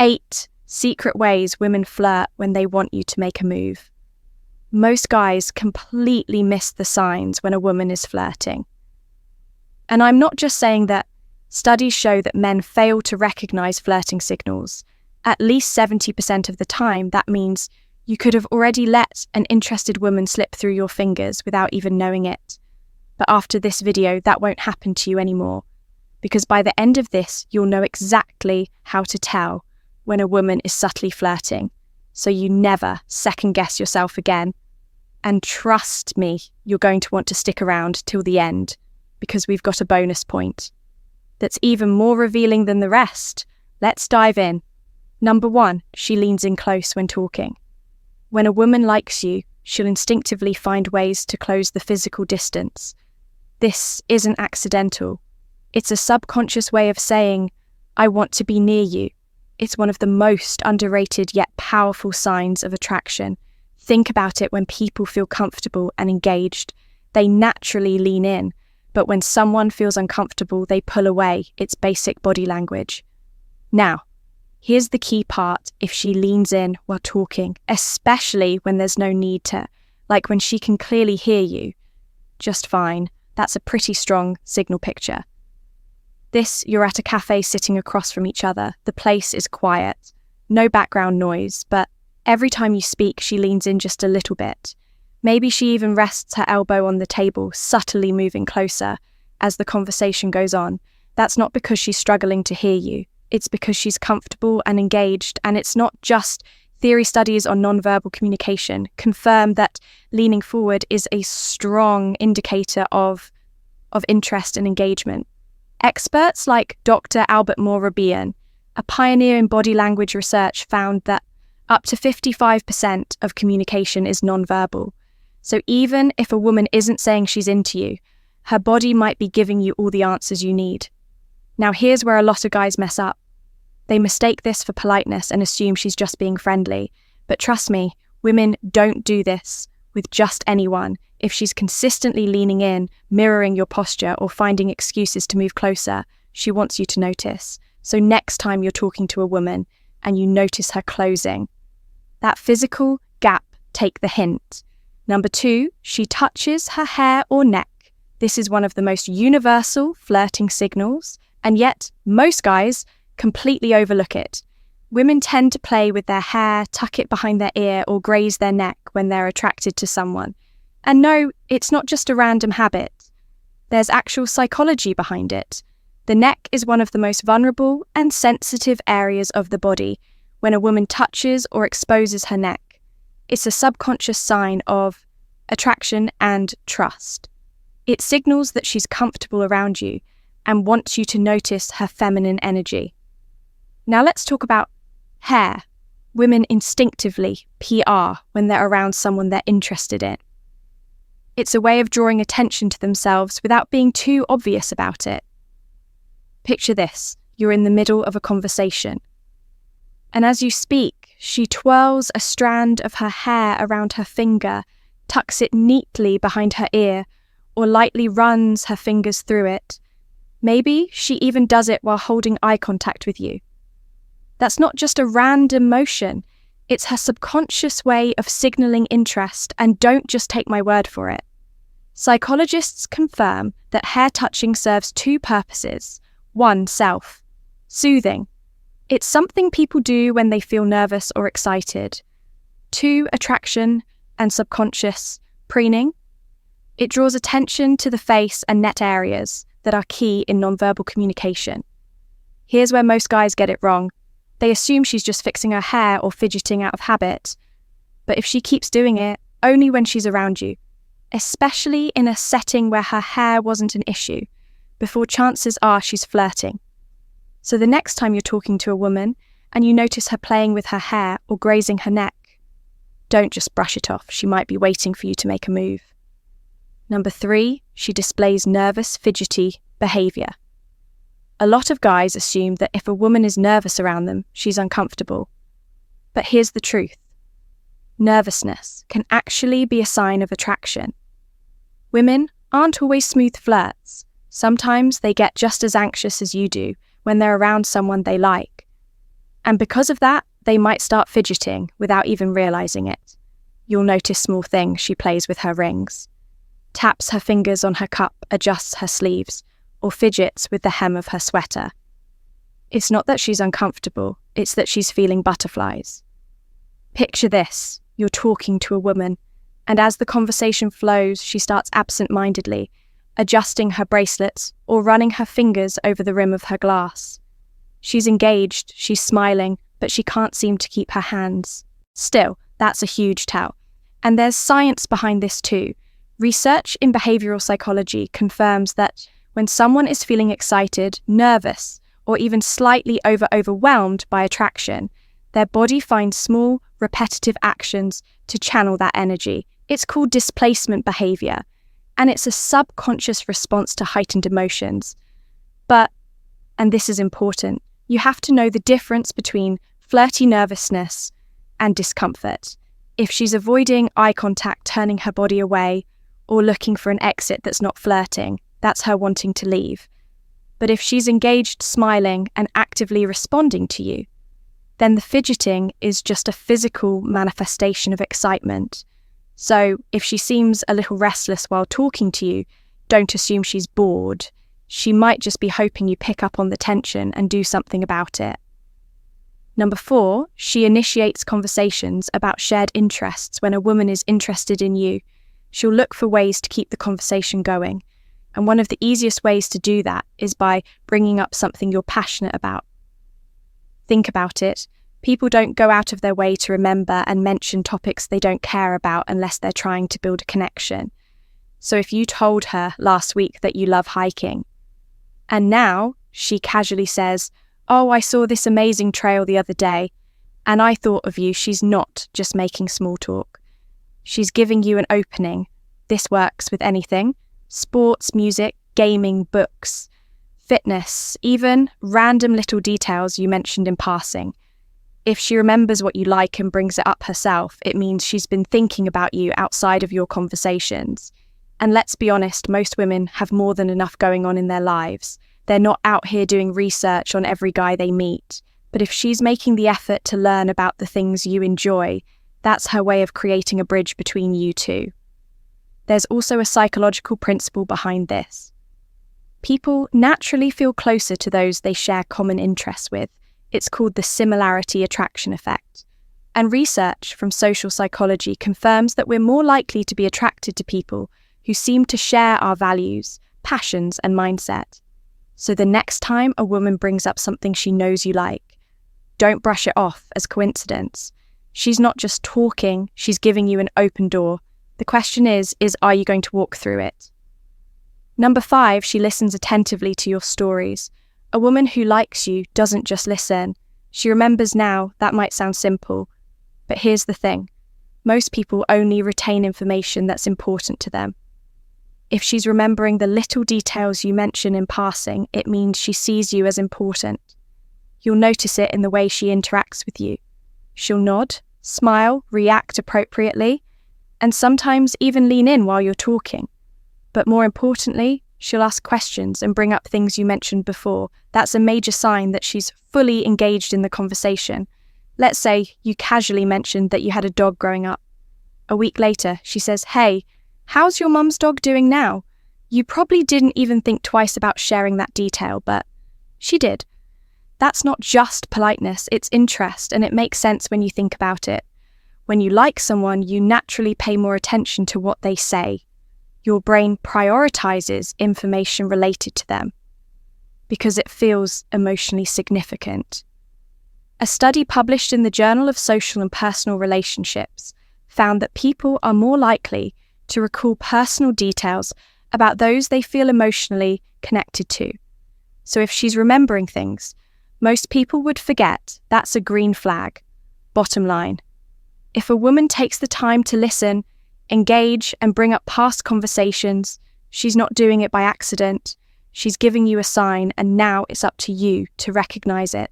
8 secret ways women flirt when they want you to make a move. Most guys completely miss the signs when a woman is flirting. And I'm not just saying that. Studies show that men fail to recognize flirting signals. At least 70% of the time, that means you could have already let an interested woman slip through your fingers without even knowing it. But after this video, that won't happen to you anymore, because by the end of this, you'll know exactly how to tell when a woman is subtly flirting, so you never second-guess yourself again. And trust me, you're going to want to stick around till the end, because we've got a bonus point that's even more revealing than the rest. Let's dive in. Number 1, she leans in close when talking. When a woman likes you, she'll instinctively find ways to close the physical distance. This isn't accidental. It's a subconscious way of saying, I want to be near you. It's one of the most underrated yet powerful signs of attraction. Think about it when people feel comfortable and engaged. They naturally lean in. But when someone feels uncomfortable, they pull away. It's basic body language. Now, here's the key part if she leans in while talking, especially when there's no need to, like when she can clearly hear you just fine. That's a pretty strong signal picture. You're at a cafe sitting across from each other. The place is quiet, no background noise, but every time you speak, she leans in just a little bit. Maybe she even rests her elbow on the table, subtly moving closer as the conversation goes on. That's not because she's struggling to hear you. It's because she's comfortable and engaged, and it's not just theory studies on nonverbal communication confirm that leaning forward is a strong indicator of interest and engagement. Experts like Dr. Albert Moore-Rabian, a pioneer in body language research, found that up to 55% of communication is nonverbal. So even if a woman isn't saying she's into you, her body might be giving you all the answers you need. Now here's where a lot of guys mess up. They mistake this for politeness and assume she's just being friendly. But trust me, women don't do this with just anyone. If she's consistently leaning in, mirroring your posture, or finding excuses to move closer, she wants you to notice. So next time you're talking to a woman and you notice her closing, that physical gap, take the hint. Number 2, she touches her hair or neck. This is one of the most universal flirting signals, and yet most guys completely overlook it. Women tend to play with their hair, tuck it behind their ear, or graze their neck when they're attracted to someone. And no, it's not just a random habit. There's actual psychology behind it. The neck is one of the most vulnerable and sensitive areas of the body. When a woman touches or exposes her neck, it's a subconscious sign of attraction and trust. It signals that she's comfortable around you and wants you to notice her feminine energy. Now let's talk about hair. Women instinctively PR when they're around someone they're interested in. It's a way of drawing attention to themselves without being too obvious about it. Picture this, you're in the middle of a conversation, and as you speak, she twirls a strand of her hair around her finger, tucks it neatly behind her ear, or lightly runs her fingers through it. Maybe she even does it while holding eye contact with you. That's not just a random motion, it's her subconscious way of signaling interest, and don't just take my word for it. Psychologists confirm that hair touching serves 2 purposes. 1, soothing. It's something people do when they feel nervous or excited. 2, attraction and subconscious, preening. It draws attention to the face and neck areas that are key in nonverbal communication. Here's where most guys get it wrong. They assume she's just fixing her hair or fidgeting out of habit. But if she keeps doing it, only when she's around you, especially in a setting where her hair wasn't an issue, before chances are she's flirting. So the next time you're talking to a woman and you notice her playing with her hair or grazing her neck, don't just brush it off. She might be waiting for you to make a move. Number 3, she displays nervous, fidgety behavior. A lot of guys assume that if a woman is nervous around them, she's uncomfortable. But here's the truth. Nervousness can actually be a sign of attraction. Women aren't always smooth flirts. Sometimes they get just as anxious as you do when they're around someone they like. And because of that, they might start fidgeting without even realizing it. You'll notice small things she plays with her rings, taps her fingers on her cup, adjusts her sleeves, or fidgets with the hem of her sweater. It's not that she's uncomfortable, it's that she's feeling butterflies. Picture this, you're talking to a woman, and as the conversation flows, she starts absent-mindedly, adjusting her bracelets or running her fingers over the rim of her glass. She's engaged, she's smiling, but she can't seem to keep her hands. Still, that's a huge tell. And there's science behind this too. Research in behavioral psychology confirms that when someone is feeling excited, nervous, or even slightly overwhelmed by attraction, their body finds small, repetitive actions to channel that energy. It's called displacement behavior, and it's a subconscious response to heightened emotions. But, and this is important, you have to know the difference between flirty nervousness and discomfort. If she's avoiding eye contact, turning her body away, or looking for an exit that's not flirting, that's her wanting to leave. But if she's engaged, smiling, and actively responding to you, then the fidgeting is just a physical manifestation of excitement. So if she seems a little restless while talking to you, don't assume she's bored. She might just be hoping you pick up on the tension and do something about it. Number 4, she initiates conversations about shared interests. When a woman is interested in you, she'll look for ways to keep the conversation going. And one of the easiest ways to do that is by bringing up something you're passionate about. Think about it. People don't go out of their way to remember and mention topics they don't care about unless they're trying to build a connection. So if you told her last week that you love hiking, and now she casually says, "Oh, I saw this amazing trail the other day, and I thought of you," she's not just making small talk. She's giving you an opening. This works with anything: sports, music, gaming, books, fitness, even random little details you mentioned in passing. If she remembers what you like and brings it up herself, it means she's been thinking about you outside of your conversations. And let's be honest, most women have more than enough going on in their lives. They're not out here doing research on every guy they meet. But if she's making the effort to learn about the things you enjoy, that's her way of creating a bridge between you two. There's also a psychological principle behind this. People naturally feel closer to those they share common interests with. It's called the similarity attraction effect. And research from social psychology confirms that we're more likely to be attracted to people who seem to share our values, passions, and mindset. So the next time a woman brings up something she knows you like, don't brush it off as coincidence. She's not just talking, she's giving you an open door. The question is are you going to walk through it? Number 5, she listens attentively to your stories. A woman who likes you doesn't just listen. She remembers now. That might sound simple, but here's the thing. Most people only retain information that's important to them. If she's remembering the little details you mention in passing, it means she sees you as important. You'll notice it in the way she interacts with you. She'll nod, smile, react appropriately, and sometimes even lean in while you're talking. But more importantly, she'll ask questions and bring up things you mentioned before. That's a major sign that she's fully engaged in the conversation. Let's say you casually mentioned that you had a dog growing up. A week later, she says, "Hey, how's your mum's dog doing now?" You probably didn't even think twice about sharing that detail, but she did. That's not just politeness, it's interest, and it makes sense when you think about it. When you like someone, you naturally pay more attention to what they say. Your brain prioritizes information related to them because it feels emotionally significant. A study published in the Journal of Social and Personal Relationships found that people are more likely to recall personal details about those they feel emotionally connected to. So if she's remembering things most people would forget, that's a green flag. Bottom line, if a woman takes the time to listen, engage, and bring up past conversations, she's not doing it by accident. She's giving you a sign, and now it's up to you to recognize it.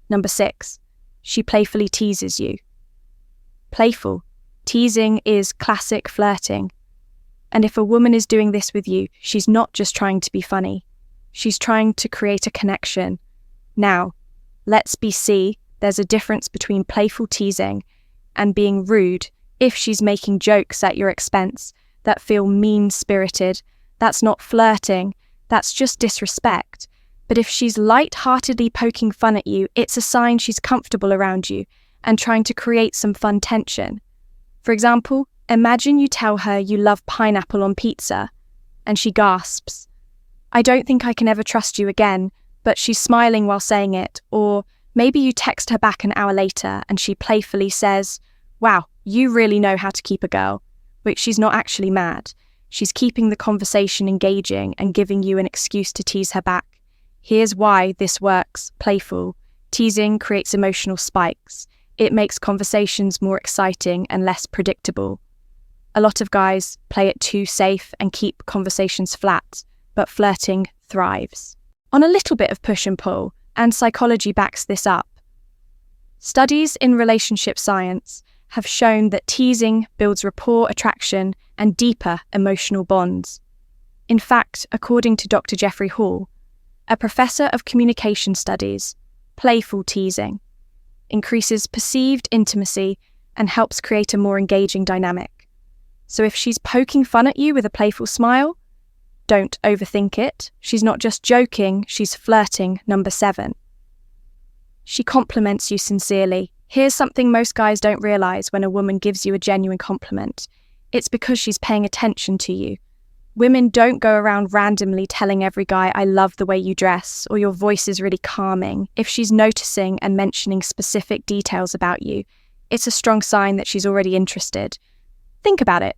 Number 6, she playfully teases you. Playful teasing is classic flirting. And if a woman is doing this with you, she's not just trying to be funny. She's trying to create a connection. Now, let's be C, there's a difference between playful teasing and being rude. If she's making jokes at your expense that feel mean-spirited, that's not flirting, that's just disrespect. But if she's light-heartedly poking fun at you, it's a sign she's comfortable around you and trying to create some fun tension. For example, imagine you tell her you love pineapple on pizza, and she gasps, "I don't think I can ever trust you again," but she's smiling while saying it. Or maybe you text her back an hour later and she playfully says, "Wow, you really know how to keep a girl," but she's not actually mad. She's keeping the conversation engaging and giving you an excuse to tease her back. Here's why this works. Playful teasing creates emotional spikes. It makes conversations more exciting and less predictable. A lot of guys play it too safe and keep conversations flat, but flirting thrives on a little bit of push and pull, and psychology backs this up. Studies in relationship science have shown that teasing builds rapport, attraction, and deeper emotional bonds. In fact, according to Dr. Jeffrey Hall, a professor of communication studies, playful teasing increases perceived intimacy and helps create a more engaging dynamic. So if she's poking fun at you with a playful smile, don't overthink it. She's not just joking, she's flirting. Number 7. She compliments you sincerely. Here's something most guys don't realize when a woman gives you a genuine compliment. It's because she's paying attention to you. Women don't go around randomly telling every guy, "I love the way you dress," or "your voice is really calming." If she's noticing and mentioning specific details about you, it's a strong sign that she's already interested. Think about it.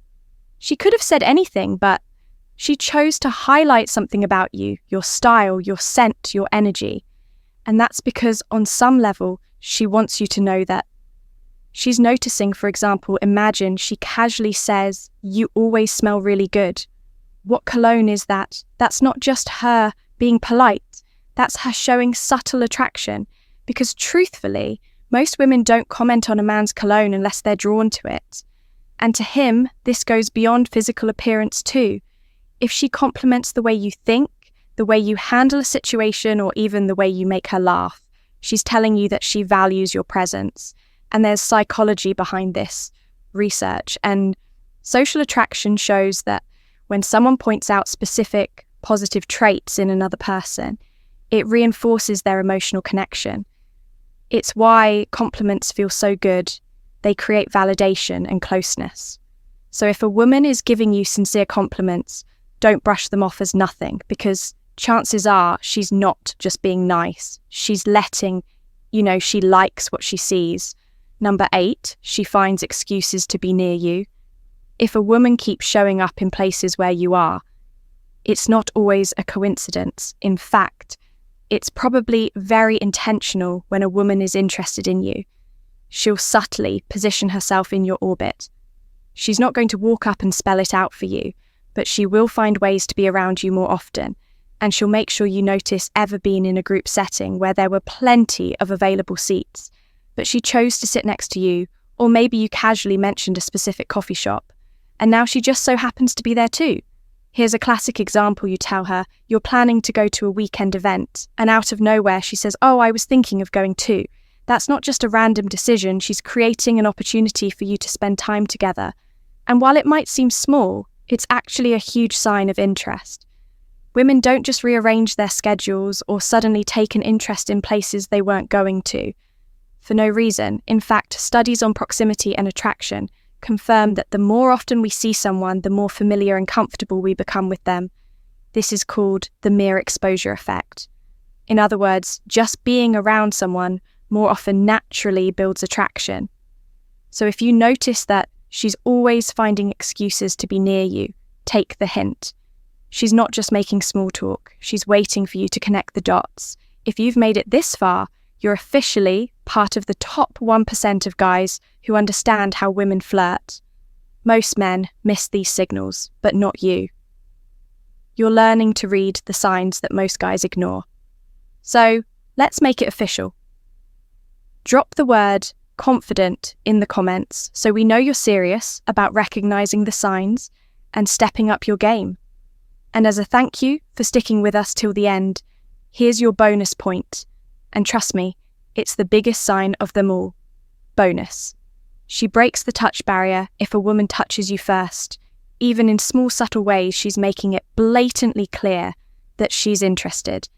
She could have said anything, but she chose to highlight something about you, your style, your scent, your energy. And that's because on some level, she wants you to know that. She's noticing, for example, imagine she casually says, "You always smell really good." What cologne is that? That's not just her being polite. That's her showing subtle attraction. Because truthfully, most women don't comment on a man's cologne unless they're drawn to it. And to him, this goes beyond physical appearance too. If she compliments the way you think, the way you handle a situation, or even the way you make her laugh, she's telling you that she values your presence. And there's psychology behind this research. And social attraction shows that when someone points out specific positive traits in another person, it reinforces their emotional connection. It's why compliments feel so good. They create validation and closeness. So if a woman is giving you sincere compliments, don't brush them off as nothing, because chances are she's not just being nice. She's letting you know she likes what she sees. Number 8, she finds excuses to be near you. If a woman keeps showing up in places where you are, it's not always a coincidence. In fact, it's probably very intentional when a woman is interested in you. She'll subtly position herself in your orbit. She's not going to walk up and spell it out for you, but she will find ways to be around you more often, and she'll make sure you notice ever been in a group setting where there were plenty of available seats, but she chose to sit next to you, or maybe you casually mentioned a specific coffee shop, and now she just so happens to be there too. Here's a classic example. You tell her you're planning to go to a weekend event, and out of nowhere she says, "Oh, I was thinking of going too." That's not just a random decision. She's creating an opportunity for you to spend time together. And while it might seem small, it's actually a huge sign of interest. Women don't just rearrange their schedules or suddenly take an interest in places they weren't going to for no reason. In fact, studies on proximity and attraction confirm that the more often we see someone, the more familiar and comfortable we become with them. This is called the mere exposure effect. In other words, just being around someone more often naturally builds attraction. So if you notice that she's always finding excuses to be near you, take the hint. She's not just making small talk, she's waiting for you to connect the dots. If you've made it this far, you're officially part of the top 1% of guys who understand how women flirt. Most men miss these signals, but not you. You're learning to read the signs that most guys ignore. So let's make it official. Drop the word confident in the comments so we know you're serious about recognizing the signs and stepping up your game. And as a thank you for sticking with us till the end, here's your bonus point. And trust me, it's the biggest sign of them all. Bonus. She breaks the touch barrier if a woman touches you first. Even in small, subtle ways, she's making it blatantly clear that she's interested.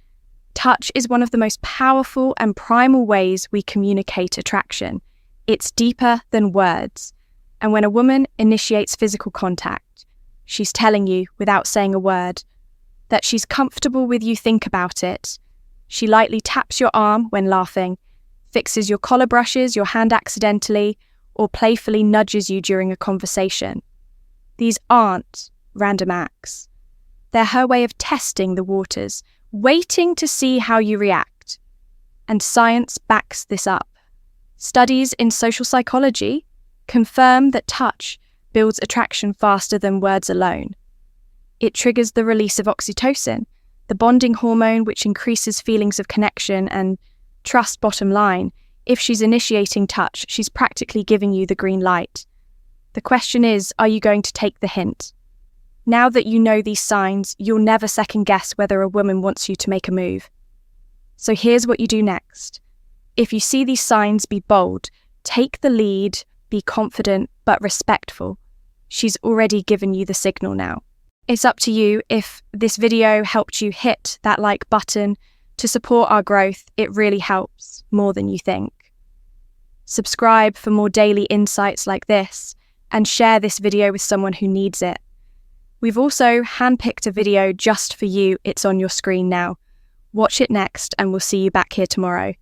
Touch is one of the most powerful and primal ways we communicate attraction. It's deeper than words. And when a woman initiates physical contact, she's telling you, without saying a word, that she's comfortable with you. Think about it. She lightly taps your arm when laughing, fixes your collar brushes your hand accidentally, or playfully nudges you during a conversation. These aren't random acts. They're her way of testing the waters, waiting to see how you react. And science backs this up. Studies in social psychology confirm that touch builds attraction faster than words alone. It triggers the release of oxytocin, the bonding hormone which increases feelings of connection and trust. Bottom line, if she's initiating touch, she's practically giving you the green light. The question is, are you going to take the hint? Now that you know these signs, you'll never second guess whether a woman wants you to make a move. So here's what you do next. If you see these signs, be bold, take the lead, be confident but respectful. She's already given you the signal now. It's up to you. If this video helped you, hit that like button to support our growth. It really helps more than you think. Subscribe for more daily insights like this and share this video with someone who needs it. We've also handpicked a video just for you. It's on your screen now. Watch it next and we'll see you back here tomorrow.